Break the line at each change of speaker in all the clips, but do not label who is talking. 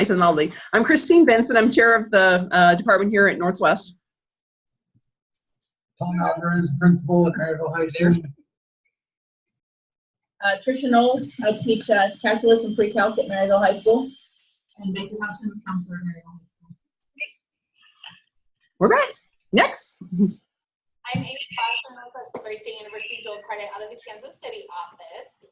nice and loudly. I'm Christine Benson. I'm chair of the department here at Northwest.
Tom Alvarez, principal at Maryville High School.
Tricia Knowles, I teach calculus and pre-calc at Maryville High School.
And Baker Hutchins, counselor at Maryville High School.
We're back. Next.
I'm Amy Foster, Northwest Missouri State University dual credit out of the Kansas City office.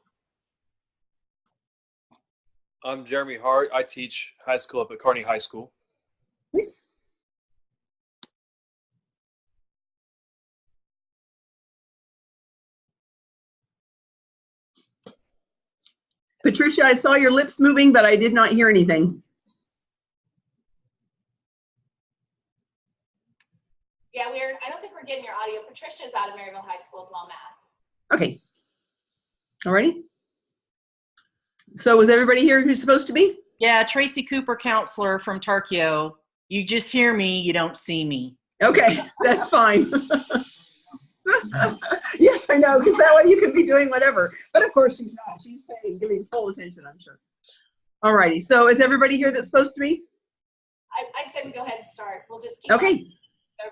I'm Jeremy Hart. I teach high school up at Kearney High School.
Patricia, I saw your lips moving, but I did not hear anything.
Yeah, I don't think we're getting your audio. Patricia's out of Maryville High School as well, Matt.
Okay. Alrighty. So is everybody here who's supposed to be?
Yeah, Tracy Cooper, counselor from Tarkio. You just hear me, you don't see me.
Okay, that's fine. Yes, I know, because that way you can be doing whatever. But of course she's not. She's giving full attention, I'm sure. Alrighty, so is everybody here that's supposed to be?
I'd say we go ahead and start. We'll just keep
Okay.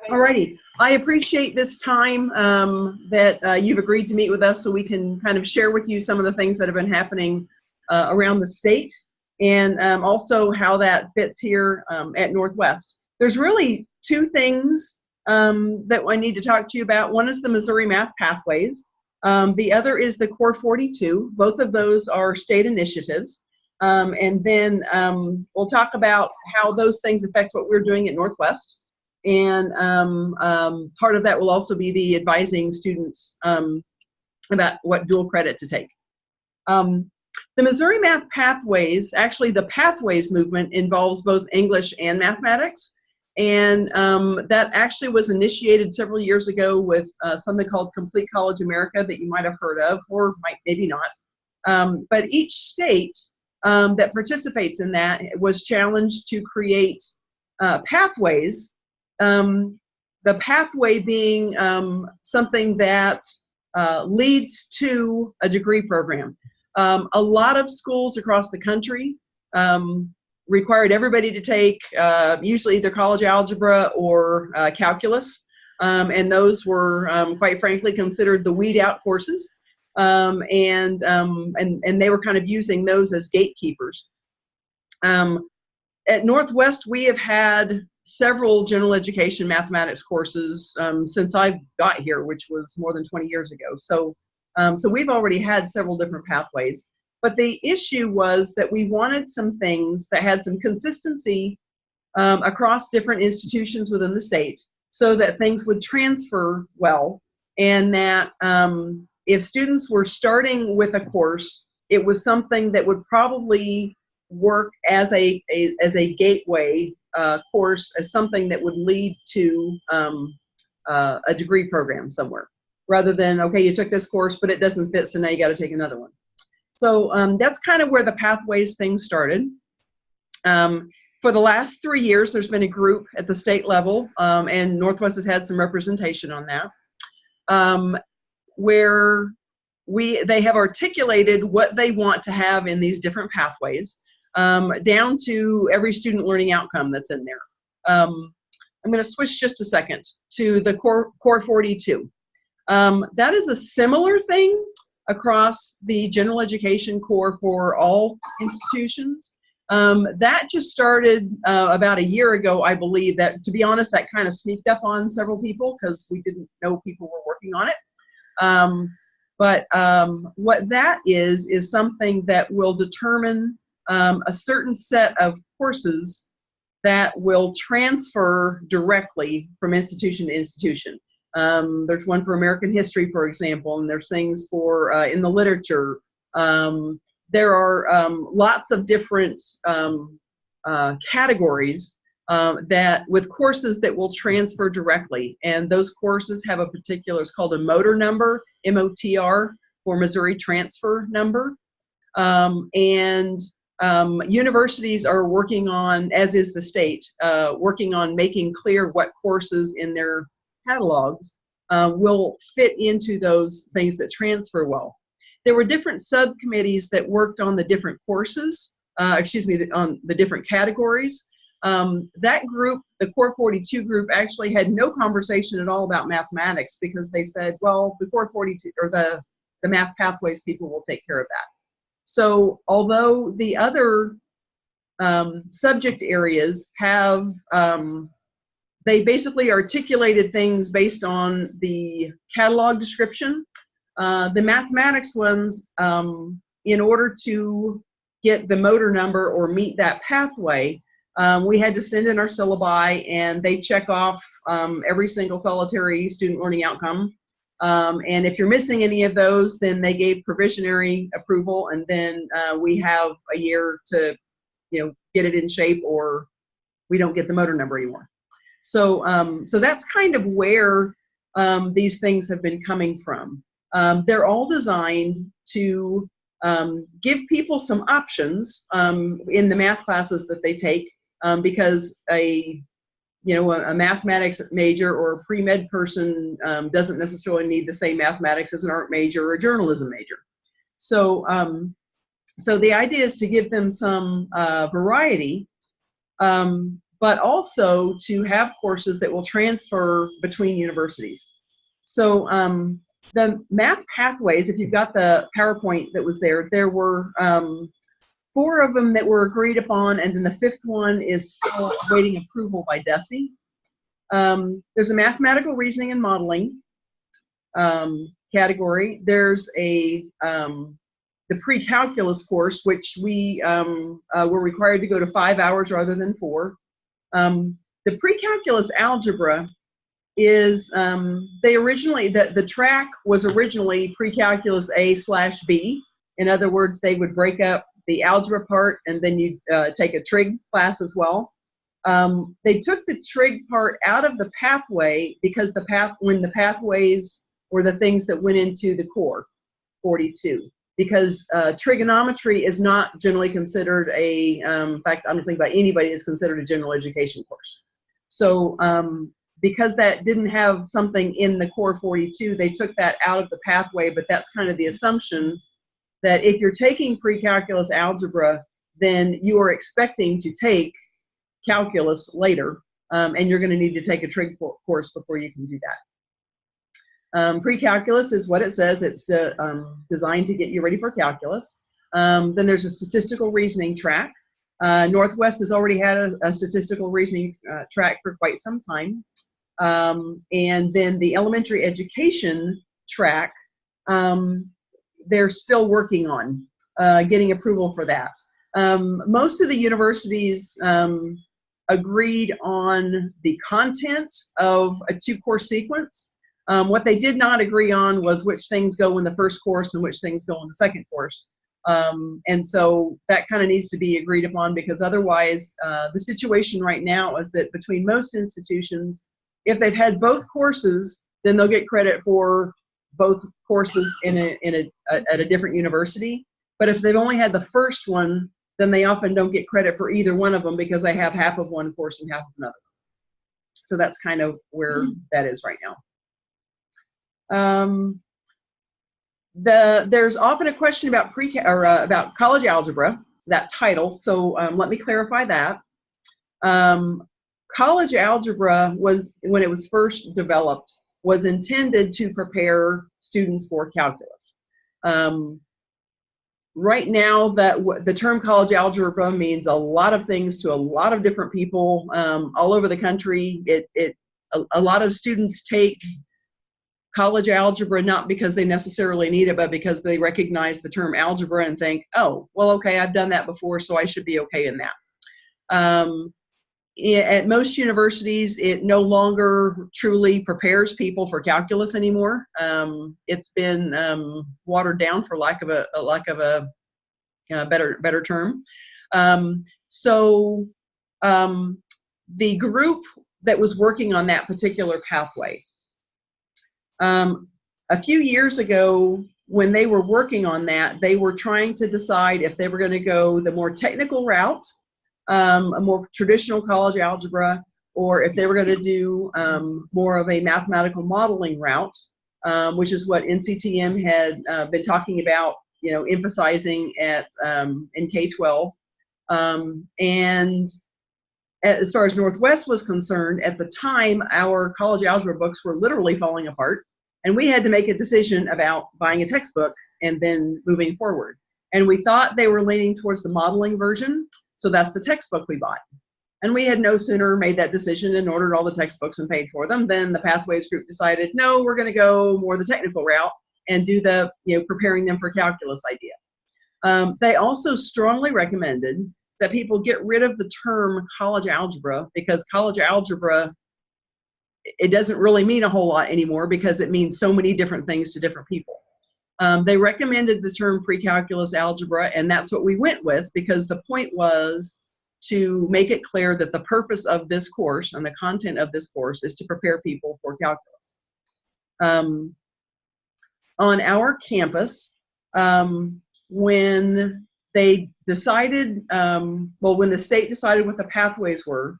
Alrighty. I appreciate this time that you've agreed to meet with us so we can kind of share with you some of the things that have been happening around the state and also how that fits here at Northwest. There's really two things that I need to talk to you about. One is the Missouri Math Pathways. The other is the Core 42. Both of those are state initiatives. And then we'll talk about how those things affect what we're doing at Northwest. And part of that will also be the advising students about what dual credit to take. The Missouri Math Pathways, actually the Pathways movement involves both English and mathematics. And that actually was initiated several years ago with something called Complete College America that you might have heard of, or maybe not. But each state that participates in that was challenged to create pathways. The pathway being something that leads to a degree program. A lot of schools across the country required everybody to take usually either college algebra or calculus, and those were quite frankly considered the weed out courses, and they were kind of using those as gatekeepers. At Northwest, we have had several general education mathematics courses since I got here, which was more than 20 years ago. So we've already had several different pathways. But the issue was that we wanted some things that had some consistency across different institutions within the state so that things would transfer well, and that if students were starting with a course, it was something that would probably work as a gateway course, as something that would lead to a degree program somewhere, rather than, okay, you took this course, but it doesn't fit, so now you got to take another one. So that's kind of where the Pathways thing started. For the last 3 years, there's been a group at the state level, and Northwest has had some representation on that, where they have articulated what they want to have in these different pathways, down to every student learning outcome that's in there. I'm going to switch just a second to the Core 42. That is a similar thing across the general education core for all institutions. That just started about a year ago, I believe. That, to be honest, that kind of sneaked up on several people because we didn't know people were working on it. But what that is something that will determine a certain set of courses that will transfer directly from institution to institution. There's one for American history, for example, and there's things for in the literature. There are lots of different categories that with courses that will transfer directly, and those courses have a particular, it's called a motor number, MOTR, for Missouri transfer number. Universities are working on, as is the state, working on making clear what courses in their catalogs will fit into those things that transfer well. There were different subcommittees that worked on the different courses on the different categories. That group, the Core 42 group, actually had no conversation at all about mathematics because they said, well, the Core 42 or the math pathways people will take care of that. So although the other subject areas have, they basically articulated things based on the catalog description, the mathematics ones, in order to get the motor number or meet that pathway, we had to send in our syllabi, and they check off every single solitary student learning outcome. And if you're missing any of those, then they gave provisionary approval, and then we have a year to, get it in shape, or we don't get the motor number anymore. So, so that's kind of where these things have been coming from. They're all designed to give people some options in the math classes that they take, because a mathematics major or a pre-med person doesn't necessarily need the same mathematics as an art major or a journalism major. So, so the idea is to give them some variety, but also to have courses that will transfer between universities. So the math pathways, if you've got the PowerPoint that was there, there were 4 of them that were agreed upon, and then the 5th one is still awaiting approval by DESE. There's a mathematical reasoning and modeling category. There's a the pre-calculus course, which we were required to go to 5 hours rather than 4. The pre-calculus algebra is, they originally, the track was originally pre-calculus A/B. In other words, they would break up the algebra part, and then you'd take a trig class as well. They took the trig part out of the pathway because when the pathways were the things that went into the core 42. Because trigonometry is not generally considered a, in fact, I don't think by anybody is considered a general education course. So because that didn't have something in the core 42, they took that out of the pathway, but that's kind of the assumption that if you're taking pre-calculus algebra, then you are expecting to take calculus later, and you're going to need to take a trig course before you can do that. Pre-calculus is what it says. It's designed to get you ready for calculus. Then there's a statistical reasoning track. Northwest has already had a statistical reasoning track for quite some time. And then the elementary education track, they're still working on getting approval for that. Most of the universities agreed on the content of a 2-course sequence. What they did not agree on was which things go in the first course and which things go in the second course. And so that kind of needs to be agreed upon, because otherwise the situation right now is that between most institutions, if they've had both courses, then they'll get credit for both courses at a different university. But if they've only had the first one, then they often don't get credit for either one of them because they have half of one course and half of another. So that's kind of where that is right now. There's often a question about about college algebra, that title. So let me clarify that. College algebra was, when it was first developed, was intended to prepare students for calculus. Right now, the term college algebra means a lot of things to a lot of different people all over the country. A lot of students take college algebra not because they necessarily need it, but because they recognize the term algebra and think, oh, well, okay, I've done that before, so I should be okay in that. At most universities, it no longer truly prepares people for calculus anymore. It's been watered down, for lack of a better term. So the group that was working on that particular pathway, a few years ago, when they were working on that, they were trying to decide if they were going to go the more technical route, a more traditional college algebra, or if they were going to do more of a mathematical modeling route, which is what NCTM had been talking about, emphasizing in K-12. And as far as Northwest was concerned, at the time, our college algebra books were literally falling apart, and we had to make a decision about buying a textbook and then moving forward. And we thought they were leaning towards the modeling version, so that's the textbook we bought. And we had no sooner made that decision and ordered all the textbooks and paid for them than the Pathways group decided, no, we're going to go more the technical route and do the, preparing them for calculus idea. They also strongly recommended that people get rid of the term college algebra, because college algebra, it doesn't really mean a whole lot anymore because it means so many different things to different people. They recommended the term pre-calculus algebra, and that's what we went with, because the point was to make it clear that the purpose of this course and the content of this course is to prepare people for calculus. On our campus, when they decided, when the state decided what the pathways were,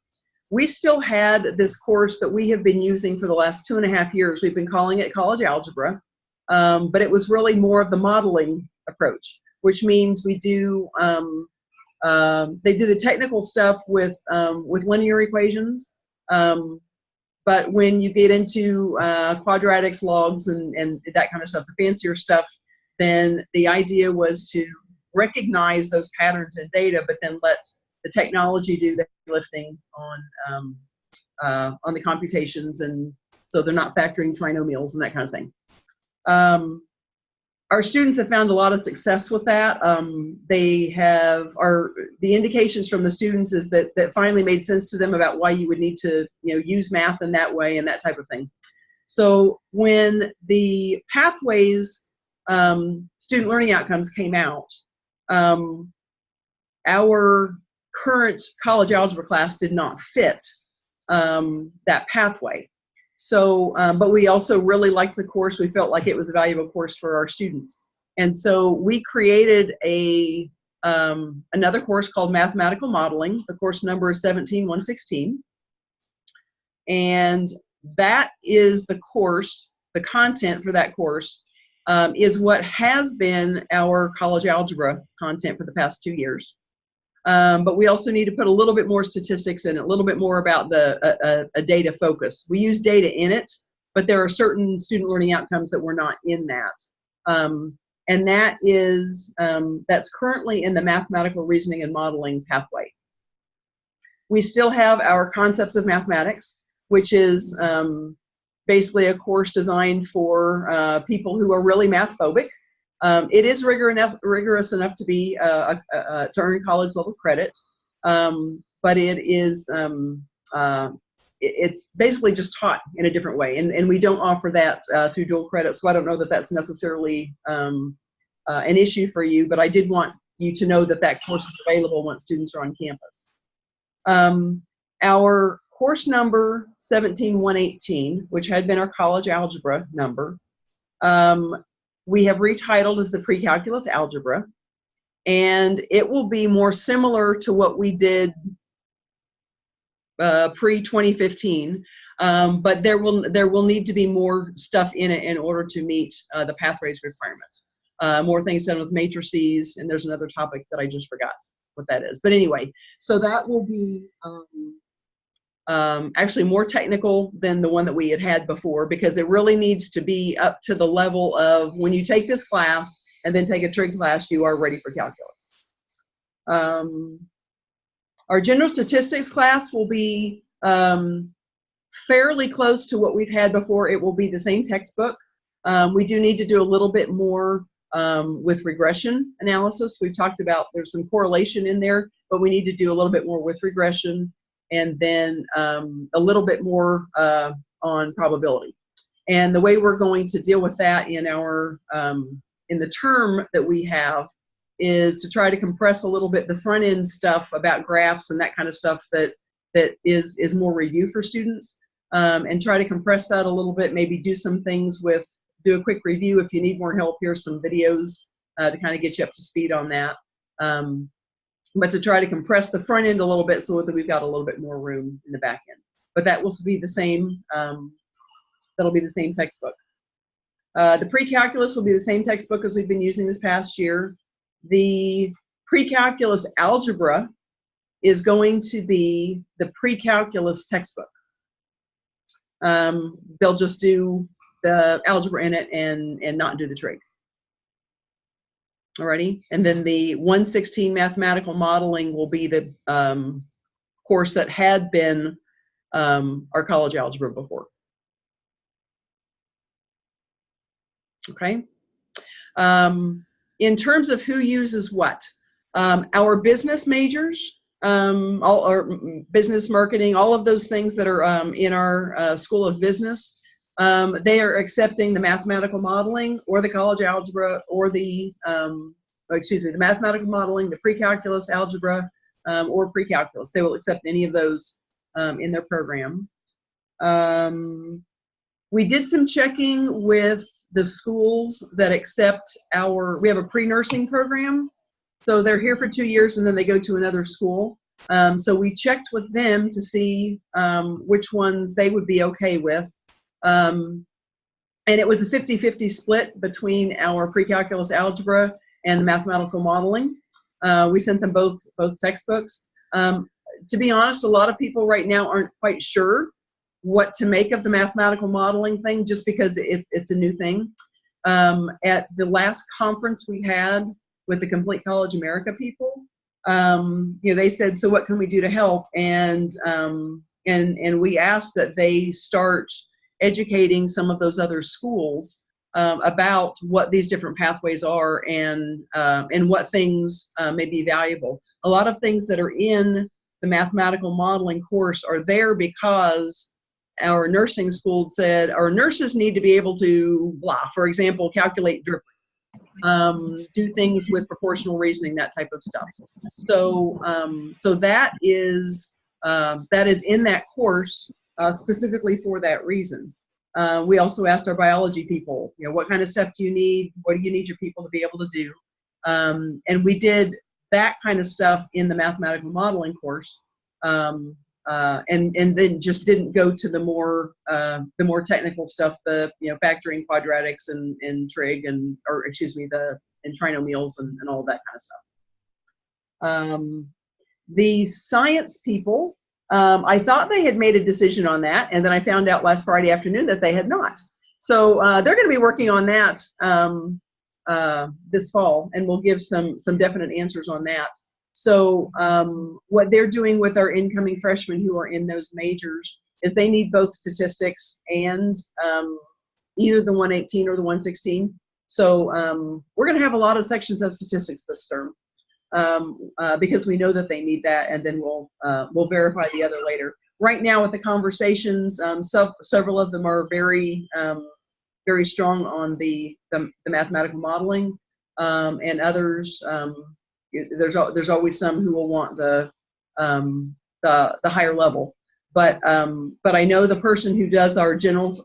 we still had this course that we have been using for the last 2.5 years. We've been calling it college algebra, but it was really more of the modeling approach, which means we do, they do the technical stuff with linear equations, but when you get into quadratics, logs, and that kind of stuff, the fancier stuff, then the idea was to recognize those patterns in data, but then let the technology do the lifting on the computations, and so they're not factoring trinomials and that kind of thing. Our students have found a lot of success with that. The indications from the students is that finally made sense to them about why you would need to use math in that way and that type of thing. So when the Pathways student learning outcomes came out, our current college algebra class did not fit that pathway. So, but we also really liked the course. We felt like it was a valuable course for our students. And so we created another course called Mathematical Modeling. The course number is 17116. And that is the course, the content for that course is what has been our college algebra content for the past 2 years. But we also need to put a little bit more statistics in it, a little bit more about a data focus. We use data in it, but there are certain student learning outcomes that were not in that. And that is, that's currently in the mathematical reasoning and modeling pathway. We still have our concepts of mathematics, which is basically a course designed for people who are really math phobic. It is rigorous enough to be to earn college level credit, but it is it's basically just taught in a different way, and we don't offer that through dual credit. So I don't know that that's necessarily an issue for you, but I did want you to know that that course is available once students are on campus. Our course number 17118, which had been our college algebra number, we have retitled as the pre-calculus algebra, and it will be more similar to what we did pre-2015, but there will need to be more stuff in it in order to meet the Pathways requirement. More things done with matrices, and there's another topic that I just forgot what that is. But anyway, so that will be actually more technical than the one that we had before, because it really needs to be up to the level of when you take this class and then take a trig class, you are ready for calculus. Our general statistics class will be fairly close to what we've had before. It will be the same textbook. We do need to do a little bit more with regression analysis. We've talked about there's some correlation in there, but we need to do a little bit more with regression, and then a little bit more on probability. And the way we're going to deal with that in our in the term that we have is to try to compress a little bit the front end stuff about graphs and that kind of stuff that is more review for students, and try to compress that a little bit, maybe do some things with, do a quick review. If you need more help, here's some videos to kind of get you up to speed on that. But to try to compress the front end a little bit so that we've got a little bit more room in the back end. But that will be the same, that'll be the same textbook. The pre-calculus will be the same textbook as we've been using this past year. The pre-calculus algebra is going to be the pre-calculus textbook. They'll just do the algebra in it and not do the trig. Alrighty, and then the 116 mathematical modeling will be the course that had been our college algebra before. Okay. In terms of who uses what, our business majors, all our business marketing, all of those things that are in our School of Business, they are accepting the mathematical modeling or the college algebra or the, the mathematical modeling, the pre-calculus algebra, or pre-calculus. They will accept any of those in their program. We did some checking with the schools that accept we have a pre-nursing program. So they're here for 2 years and then they go to another school. So we checked with them to see which ones they would be okay with. And it was a 50-50 split between our pre-calculus algebra and the mathematical modeling. We sent them both textbooks. To be honest, a lot of people right now aren't quite sure what to make of the mathematical modeling thing, just because it's a new thing. At the last conference we had with the Complete College America people, they said, so what can we do to help? And we asked that they start educating some of those other schools about what these different pathways are and what things may be valuable. A lot of things that are in the mathematical modeling course are there because our nursing school said our nurses need to be able to blah, for example, calculate drip, do things with proportional reasoning, that type of stuff. So that is in that course specifically for that reason. We also asked our biology people, what kind of stuff do you need? What do you need your people to be able to do? And we did that kind of stuff in the mathematical modeling course. And then just didn't go to the more technical stuff, the factoring quadratics and trig and trinomials and all that kind of stuff. The science people, I thought they had made a decision on that, and then I found out last Friday afternoon that they had not. So they're going to be working on that this fall, and we'll give some definite answers on that. So what they're doing with our incoming freshmen who are in those majors is they need both statistics and either the 118 or the 116. So we're going to have a lot of sections of statistics this term because we know that they need that, and then we'll verify the other later. Right now with the conversations, several of them are very strong on the mathematical modeling, and others. There's always some who will want the higher level, but I know the person who does our general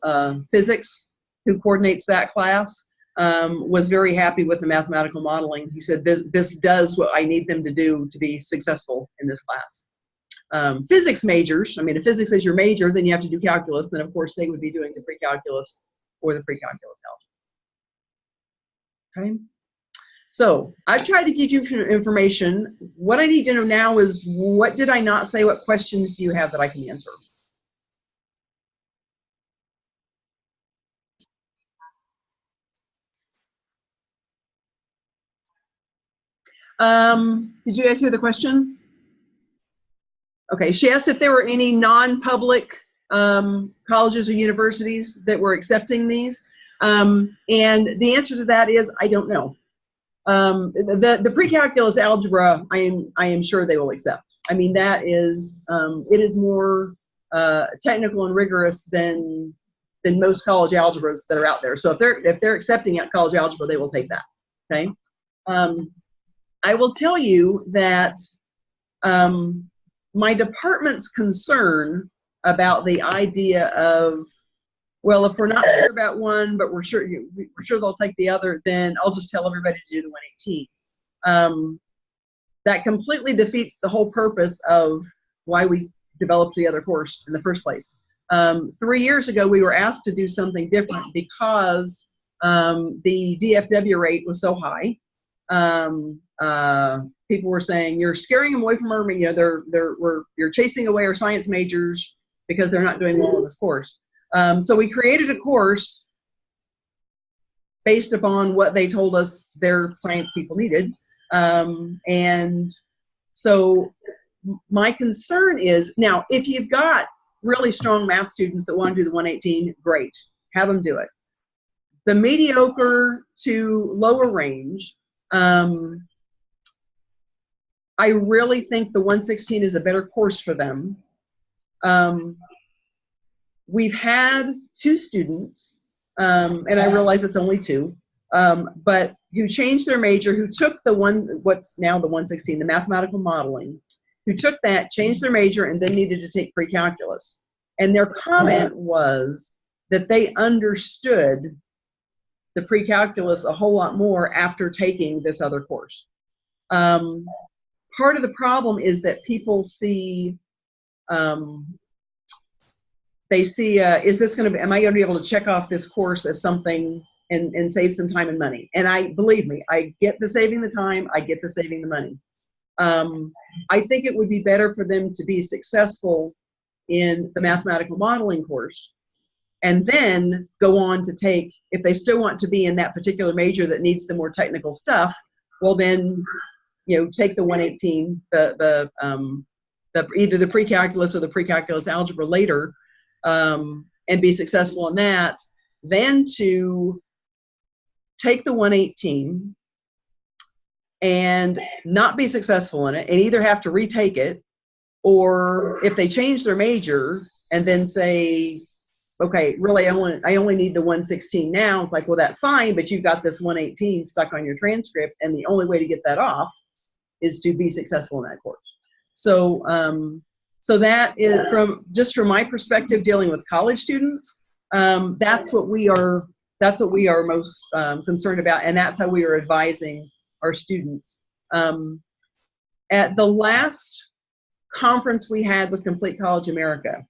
physics, who coordinates that class, was very happy with the mathematical modeling. He said this does what I need them to do to be successful in this class. Physics majors, if physics is your major, then you have to do calculus. Then of course they would be doing the pre-calculus or the pre-calculus algebra. Okay. So I've tried to give you information. What I need to know now is, what did I not say? What questions do you have that I can answer? Did you guys hear the question? Okay, she asked if there were any non-public colleges or universities that were accepting these. And the answer to that is, I don't know. The pre-calculus algebra, I am sure they will accept. That is, it is more technical and rigorous than most college algebras that are out there. So if they're accepting college algebra, they will take that. Okay. I will tell you that my department's concern about the idea of, well, if we're not sure about one, but we're sure they'll take the other, then I'll just tell everybody to do the 118. That completely defeats the whole purpose of why we developed the other course in the first place. 3 years ago, we were asked to do something different because the DFW rate was so high. people were saying, you're scaring them away from our, you're chasing away our science majors because they're not doing well in this course. So we created a course based upon what they told us their science people needed. And so my concern is, now, if you've got really strong math students that want to do the 118, great, have them do it. The mediocre to lower range, I really think the 116 is a better course for them. We've had 2 students, and I realize it's only 2, but who changed their major, who took what's now the 116, the mathematical modeling, who took that, changed their major, and then needed to take pre-calculus. And their comment was that they understood the pre-calculus a whole lot more after taking this other course. Part of the problem is that people see, is this going to be, am I going to be able to check off this course as something and save some time and money? And believe me, I get the saving the time, I get the saving the money. I think it would be better for them to be successful in the mathematical modeling course and then go on to take, if they still want to be in that particular major that needs the more technical stuff, well then, take the 118, either the pre-calculus or the pre-calculus algebra later, and be successful in that, then to take the 118 and not be successful in it and either have to retake it, or if they change their major and then say, okay, really, I only need the 116 now. It's like, well, that's fine, but you've got this 118 stuck on your transcript, and the only way to get that off is to be successful in that course. So, so that is from my perspective, dealing with college students. That's what we are most concerned about, and that's how we are advising our students. At the last conference we had with Complete College America,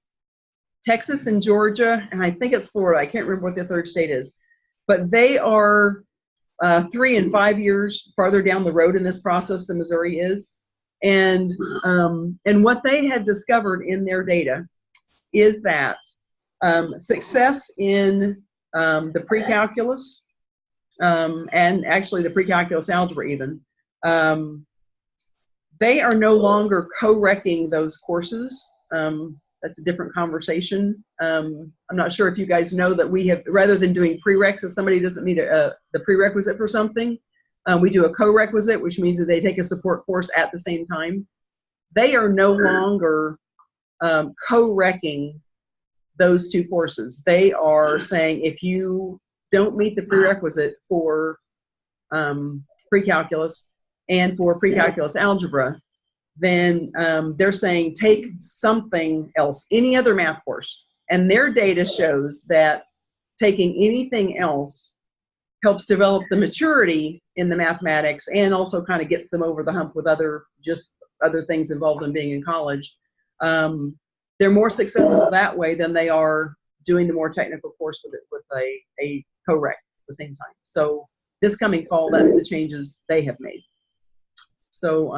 Texas and Georgia, and I think it's Florida, I can't remember what the third state is, but they are 3 and 5 years farther down the road in this process than Missouri is. And what they had discovered in their data is that success in the pre-calculus, and actually the pre-calculus algebra even, they are no longer co-recking those courses. That's a different conversation. I'm not sure if you guys know that we have, rather than doing prereqs, if somebody doesn't meet the prerequisite for something, we do a co-requisite, which means that they take a support course at the same time. They are no longer co-recking those 2 courses. They are saying, if you don't meet the prerequisite for pre-calculus and for pre-calculus algebra, then they're saying take something else, any other math course. And their data shows that taking anything else helps develop the maturity in the mathematics and also kind of gets them over the hump with other things involved in being in college. They're more successful that way than they are doing the more technical course with a co-rec at the same time. So this coming fall, that's the changes they have made. So,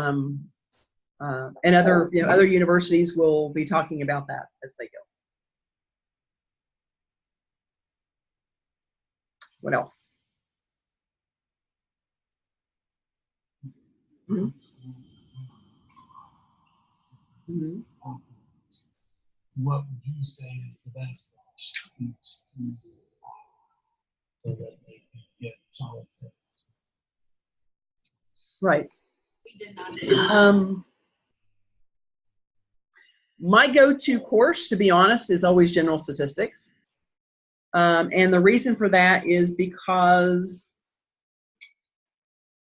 and other universities will be talking about that as they go. What else? Mm-hmm. Mm-hmm.
What would you say is the best for students to do so that they can get solid grades?
Right.
We did not.
My go-to course, to be honest, is always general statistics. And the reason for that is because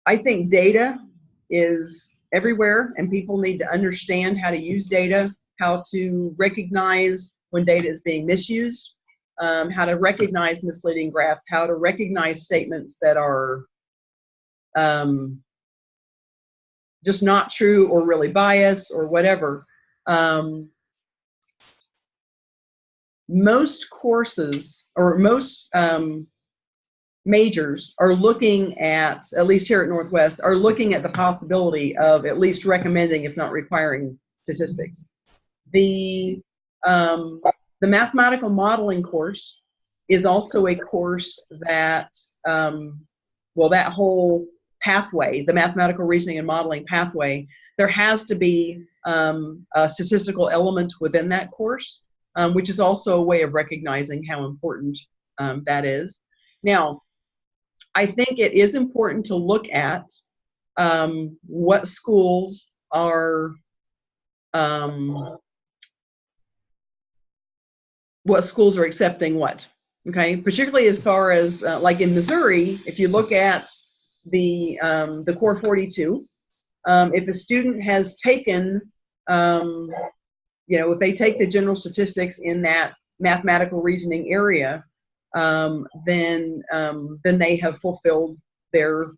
I think data is everywhere and people need to understand how to use data, how to recognize when data is being misused, how to recognize misleading graphs, how to recognize statements that are just not true or really biased or whatever. Most courses or most majors are looking at least here at Northwest, are looking at the possibility of at least recommending, if not requiring, statistics. The mathematical modeling course is also a course that, well, that whole pathway, the mathematical reasoning and modeling pathway, there has to be a statistical element within that course, which is also a way of recognizing how important that is. Now, I think it is important to look at what schools are accepting what. Okay, particularly as far as like in Missouri, if you look at the Core 42, if a student has taken, if they take the general statistics in that mathematical reasoning area, then they have fulfilled their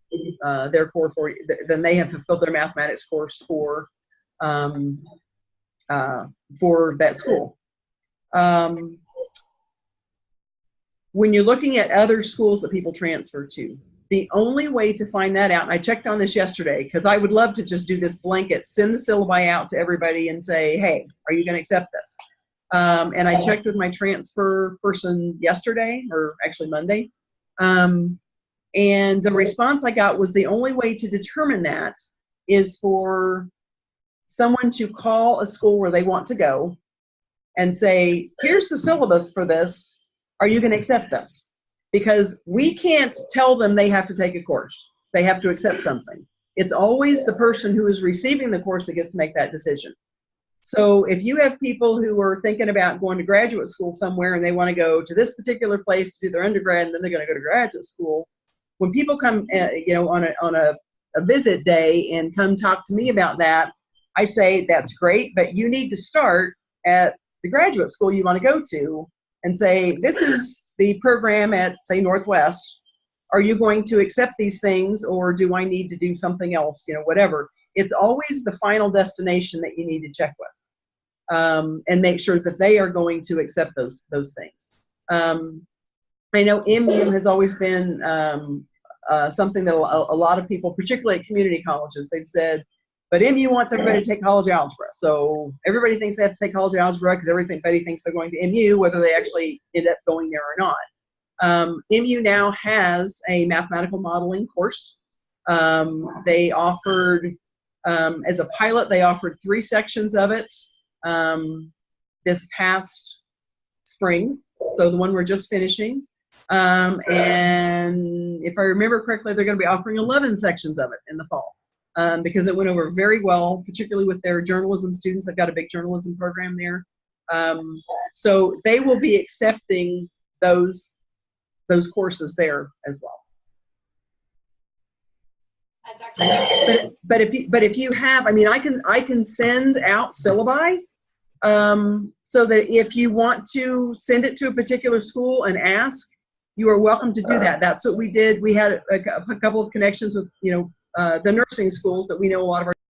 Core 40. Then they have fulfilled their mathematics course for that school. When you're looking at other schools that people transfer to, the only way to find that out, and I checked on this yesterday because I would love to just do this blanket, send the syllabi out to everybody and say, hey, are you going to accept this? And I checked with my transfer person yesterday, or actually Monday, and the response I got was the only way to determine that is for someone to call a school where they want to go and say, here's the syllabus for this. Are you going to accept this? Because we can't tell them they have to take a course. They have to accept something. It's always the person who is receiving the course that gets to make that decision. So if you have people who are thinking about going to graduate school somewhere and they want to go to this particular place to do their undergrad and then they're going to go to graduate school, when people come, on a visit day and come talk to me about that, I say that's great, but you need to start at the graduate school you want to go to and say, this is the program at, say, Northwest. Are you going to accept these things, or do I need to do something else, whatever. It's always the final destination that you need to check with, and make sure that they are going to accept those things. I know MU has always been something that a lot of people, particularly at community colleges, they've said, but MU wants everybody to take college algebra. So everybody thinks they have to take college algebra because everybody thinks they're going to MU, whether they actually end up going there or not. MU now has a mathematical modeling course. They offered, as a pilot, they offered 3 sections of it this past spring. So the one we're just finishing. And if I remember correctly, they're going to be offering 11 sections of it in the fall. Because it went over very well, particularly with their journalism students. They've got a big journalism program there. So they will be accepting those courses there as well.
Dr.
But if you have, I can send out syllabi, so that if you want to send it to a particular school and ask, you are welcome to do that. That's what we did. We had a couple of connections with, the nursing schools that we know a lot of our